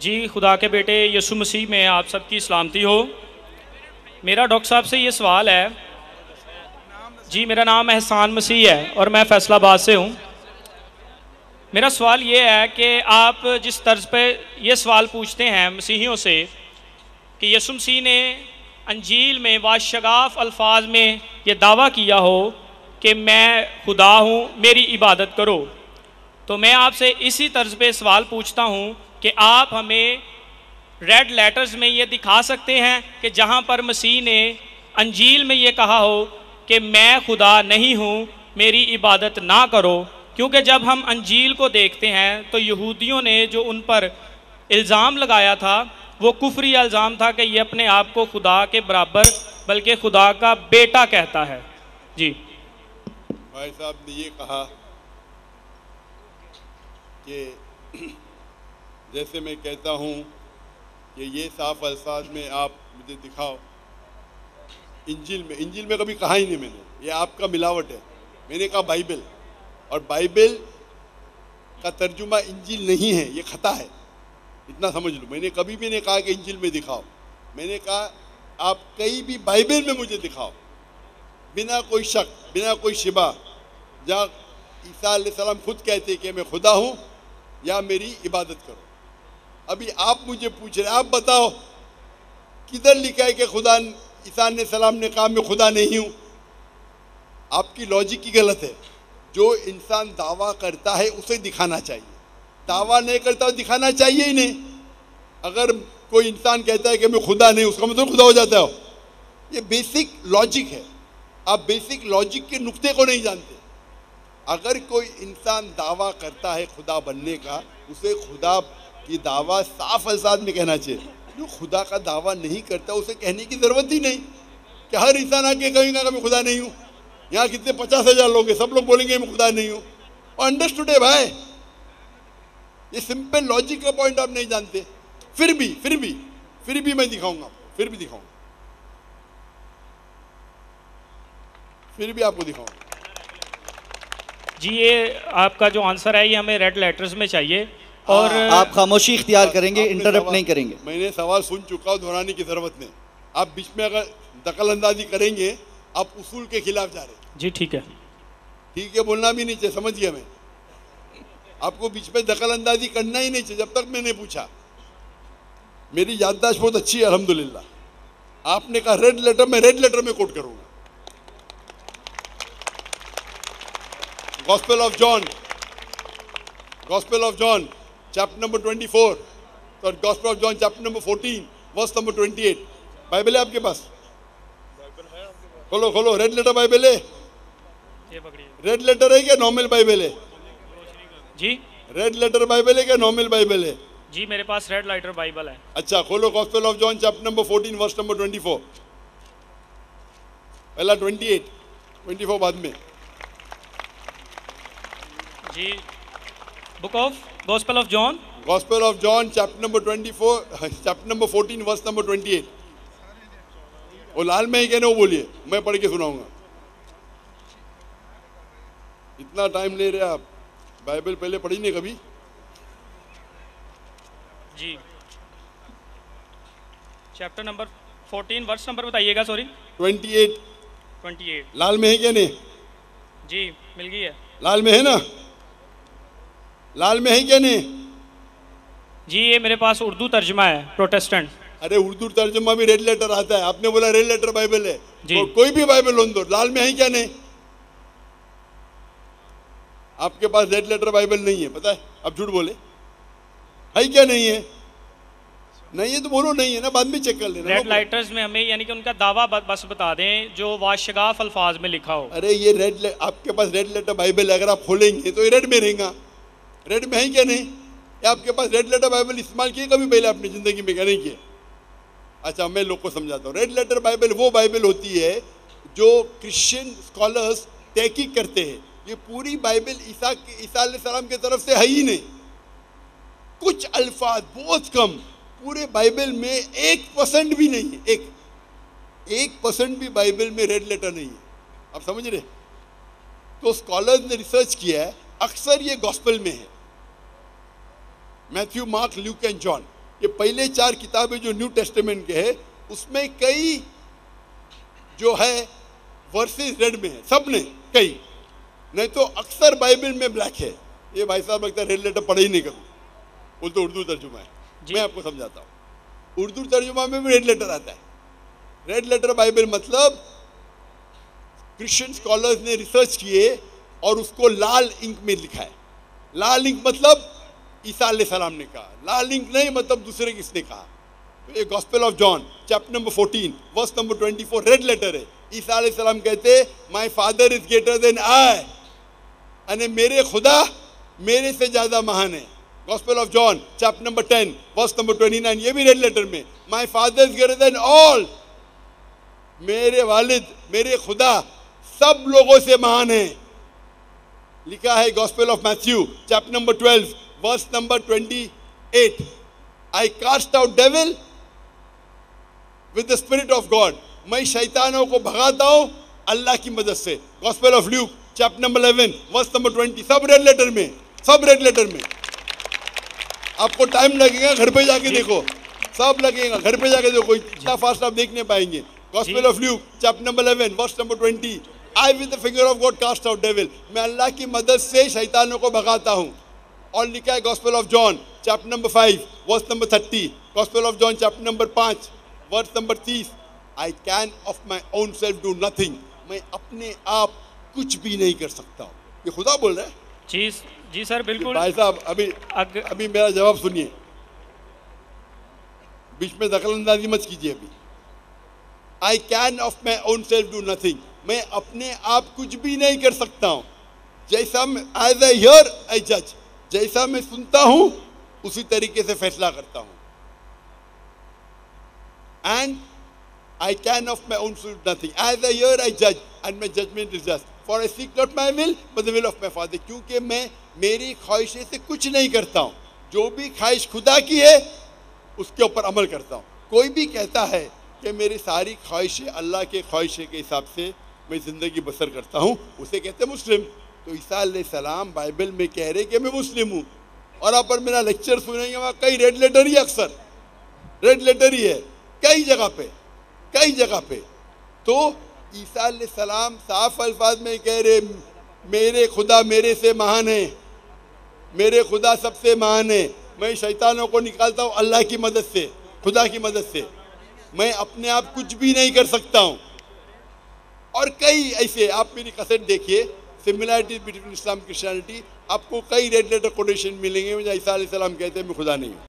जी, खुदा के बेटे यसु मसीह में आप सबकी सलामती हो। मेरा डॉक्टर साहब से ये सवाल है। जी, मेरा नाम एहसान मसीह है और मैं फैसलाबाद से हूँ। मेरा सवाल ये है कि आप जिस तर्ज पे ये सवाल पूछते हैं मसीहियों से कि यसु मसीह ने अंजील में वाशगाफ अल्फाज में ये दावा किया हो कि मैं खुदा हूँ, मेरी इबादत करो, तो मैं आपसे इसी तर्ज पे सवाल पूछता हूँ कि आप हमें रेड लेटर्स में ये दिखा सकते हैं कि जहाँ पर मसीह ने अंजील में ये कहा हो कि मैं खुदा नहीं हूँ, मेरी इबादत ना करो। क्योंकि जब हम अंजील को देखते हैं तो यहूदियों ने जो उन पर इल्ज़ाम लगाया था वो कुफरी इल्ज़ाम था कि ये अपने आप को खुदा के बराबर बल्कि खुदा का बेटा कहता है। जी भाई साहब ने ये कहा कि जैसे मैं कहता हूँ कि ये साफ अल्फाज में आप मुझे दिखाओ। इंजिल में कभी कहा ही नहीं मैंने, ये आपका मिलावट है। मैंने कहा बाइबल, और बाइबल का तर्जुमा इंजिल नहीं है, ये खता है, इतना समझ लो। मैंने कभी भी नहीं कहा कि इंजिल में दिखाओ। मैंने कहा आप कहीं भी बाइबल में मुझे दिखाओ बिना कोई शक, बिना कोई शिबा, जहाँ ईसा अलैहिस्सलाम खुद कहते कि मैं खुदा हूँ या मेरी इबादत करो। अभी आप मुझे पूछ रहे, आप बताओ किधर लिखा है कि खुदा ईसा अलैहिस्सलाम ने कहा मैं खुदा नहीं हूँ। आपकी लॉजिक ही गलत है। जो इंसान दावा करता है उसे दिखाना चाहिए, दावा नहीं करता तो दिखाना चाहिए ही नहीं। अगर कोई इंसान कहता है कि मैं खुदा नहीं, उसका मतलब खुदा हो जाता है। ये बेसिक लॉजिक है। आप बेसिक लॉजिक के नुक्ते को नहीं जानते। अगर कोई इंसान दावा करता है खुदा बनने का, उसे खुदा की दावा साफ अल्फाज में कहना चाहिए। जो खुदा का दावा नहीं करता उसे कहने की ज़रूरत ही नहीं कि हर इंसान आके कहेगा कि मैं खुदा नहीं हूँ। यहाँ कितने 50,000 लोग हैं, सब लोग बोलेंगे मैं खुदा नहीं हूँ। और अंडरस्टूड है भाई, ये सिंपल लॉजिक का पॉइंट आप नहीं जानते। फिर भी मैं दिखाऊंगा आपको, फिर भी आपको दिखाऊंगा। जी, ये आपका जो आंसर है ये हमें रेड लेटर्स में चाहिए। और आप खामोशी इख्तियार करेंगे, इंटरप्ट नहीं करेंगे। मैंने सवाल सुन चुका हूँ, दोहराने की जरूरत नहीं। आप बीच में अगर दखल अंदाजी करेंगे आप उसूल के खिलाफ जा रहे हैं। जी ठीक है, बोलना भी नहीं चाहिए, समझ गया मैं। आपको बीच में दखल अंदाजी करना ही नहीं चाहिए जब तक मैंने पूछा। मेरी याददाश्त बहुत अच्छी है अल्हम्दुलिल्लाह। आपने कहा रेड लेटर, मैं रेड लेटर में कोट करूंगा। Gospel of John chapter number 24 और gospel of John chapter number 14 verse number 28। Bible है आपके पास? खोलो, रेड लेटर बाइबल है? ये पकड़िए। रेड लेटर है क्या नॉर्मल बाइबल है? जी, रेड लेटर बाइबल है क्या नॉर्मल बाइबल है? जी मेरे पास रेड लेटर बाइबल है। अच्छा, खोलो gospel of John chapter number 14 verse number 24। पहला 24 बाद में। जी, book of gospel of John chapter number 24 chapter number 14 verse number 28। वो लाल में ही कहने वो बोलिए, मैं पढ़ के सुनाऊंगा। इतना टाइम ले रहे आप, बाइबल पहले पढ़ी नहीं कभी? जी, चैप्टर नंबर 14 वर्स नंबर बताइएगा। सॉरी, 28। लाल में है क्या नहीं? जी मिल गई है। लाल में है ना? लाल में है क्या नहीं? जी, ये मेरे पास उर्दू तर्जमा है, प्रोटेस्टेंट। अरे उर्दू तर्जुमा भी रेड लेटर आता है। आपने बोला रेड लेटर बाइबल है, तो कोई भी बाइबल लोन दो, लाल में है क्या नहीं? आपके पास रेड लेटर बाइबल नहीं है, पता है? अब झूठ बोले, है क्या नहीं है? नहीं है तो बोलो नहीं है ना, बाद में चेक कर लेना। रेड लेटर्स में हमें यानी कि उनका दावा बस बता दें जो वाशगाफ अल्फाज में लिखा हो। अरे ये आपके पास रेड लेटर बाइबल है, अगर आप खोलेंगे तो ये रेड में रहेगा। रेड में है क्या नहीं? आपके पास रेड लेटर बाइबल इस्तेमाल किए कभी पहले अपनी जिंदगी में? क्या नहीं किए? अच्छा, मैं लोग को समझाता हूँ। रेड लेटर बाइबल वो बाइबल होती है जो क्रिश्चियन स्कॉलर्स तहकीक करते हैं। ये पूरी बाइबल ईसा अलैहिस्सलाम की तरफ से है ही नहीं। कुछ अल्फाज बहुत कम, पूरे बाइबल में 1% भी नहीं है। 1% भी बाइबल में रेड लेटर नहीं है। आप समझ रहे? तो स्कॉलर्स ने रिसर्च किया है, अक्सर ये गॉस्पेल में है, Matthew, mark, Luke and John. ये पहले 4 किताबें जो न्यू टेस्टामेंट के हैं उसमें कई जो है वर्सेस रेड में है, सब ने कई, नहीं तो अक्सर बाइबल में ब्लैक है। ये भाई साहब लगता है रेड लेटर पढ़े ही नहीं करूँ, वो तो उर्दू तर्जुमा है। मैं आपको समझाता हूँ, उर्दू तर्जुमा में भी रेड लेटर आता है। रेड लेटर बाइबल मतलब क्रिश्चियन स्कॉलर्स ने रिसर्च किए और उसको लाल इंक में लिखा है। लाल इंक मतलब ईसा अलैहिस्सलाम ने कहा, लाल इंक नहीं मतलब दूसरे किसने कहा। तो ये gospel of John chapter number 14 verse number 24 red letter है। ईसा अलैहिस्सलाम कहते my father is greater than I, यानी मेरे खुदा मेरे से ज्यादा महान है। Gospel of John chapter number 10 verse number 29 ये भी रेड लेटर में, my father is greater than all, मेरे वालिद मेरे खुदा सब लोगों से महान है। लिखा है gospel of Matthew chapter number 12 verse number 28, I cast out devil with the spirit of God, मैं शैतानों को भगाता हूं अल्लाह की मदद से। Gospel of Luke chapter number 11 verse number 20 सब रेड लेटर में, सब रेड लेटर में। आपको टाइम लगेगा, घर पे जाके देखो, सब लगेगा, घर पे जाके देखो, इतना फास्ट आप देख नहीं पाएंगे। Gospel of Luke chapter number 11 verse number 20, I with the finger of God cast out devil, मैं अल्लाह की मदद से शैतानों को भगाता हूं। और लिखा है gospel of John chapter number 5 verse number 30, gospel of John chapter number 5 verse number 30, I can of my own self do nothing, मैं अपने आप कुछ भी नहीं कर सकता हूँ। ये खुदा बोल रहा है। जी सर बिल्कुल। भाई साहब अभी मेरा जवाब सुनिए, बीच में दखलंदाजी मत कीजिए। अभी आई can of my own self do nothing, मैं अपने आप कुछ भी नहीं कर सकता हूँ। जैसा एज आई हियर आई जज, जैसा मैं सुनता हूं उसी तरीके से फैसला करता हूं। And I can of my own self nothing, as I hear I जज and my judgment is just, for I seek not my will but the will of my father, क्योंकि मैं मेरी ख्वाहिशें से कुछ नहीं करता हूं, जो भी ख्वाहिश खुदा की है उसके ऊपर अमल करता हूं। कोई भी कहता है कि मेरी सारी ख्वाहिशें अल्लाह के ख्वाहिशें के हिसाब से मैं ज़िंदगी बसर करता हूँ, उसे कहते हैं मुस्लिम। तो ईसा अलैहिस्सलाम बाइबल में कह रहे कि मैं मुस्लिम हूँ, और आप पर मेरा लेक्चर सुनेंगे वहाँ कई रेड लेटर ही, अक्सर रेड लेटर ही है कई जगह पे, कई जगह पे। तो ईसा अलैहिस्सलाम साफ अल्फाज में कह रहे मेरे खुदा मेरे से महान है, मेरे खुदा सबसे महान है, मैं शैतानों को निकालता हूँ अल्लाह की मदद से, खुदा की मदद से, मैं अपने आप कुछ भी नहीं कर सकता हूँ। और कई ऐसे, आप मेरी कैसेट देखिए सिमिलैरिटीज बिटवीन इस्लाम क्रिश्चियनिटी, आपको कई रेड लेटर कोटेशन मिलेंगे जहाँ ईसा अलैहिस्सलाम कहते हैं मैं खुदा नहीं हूँ।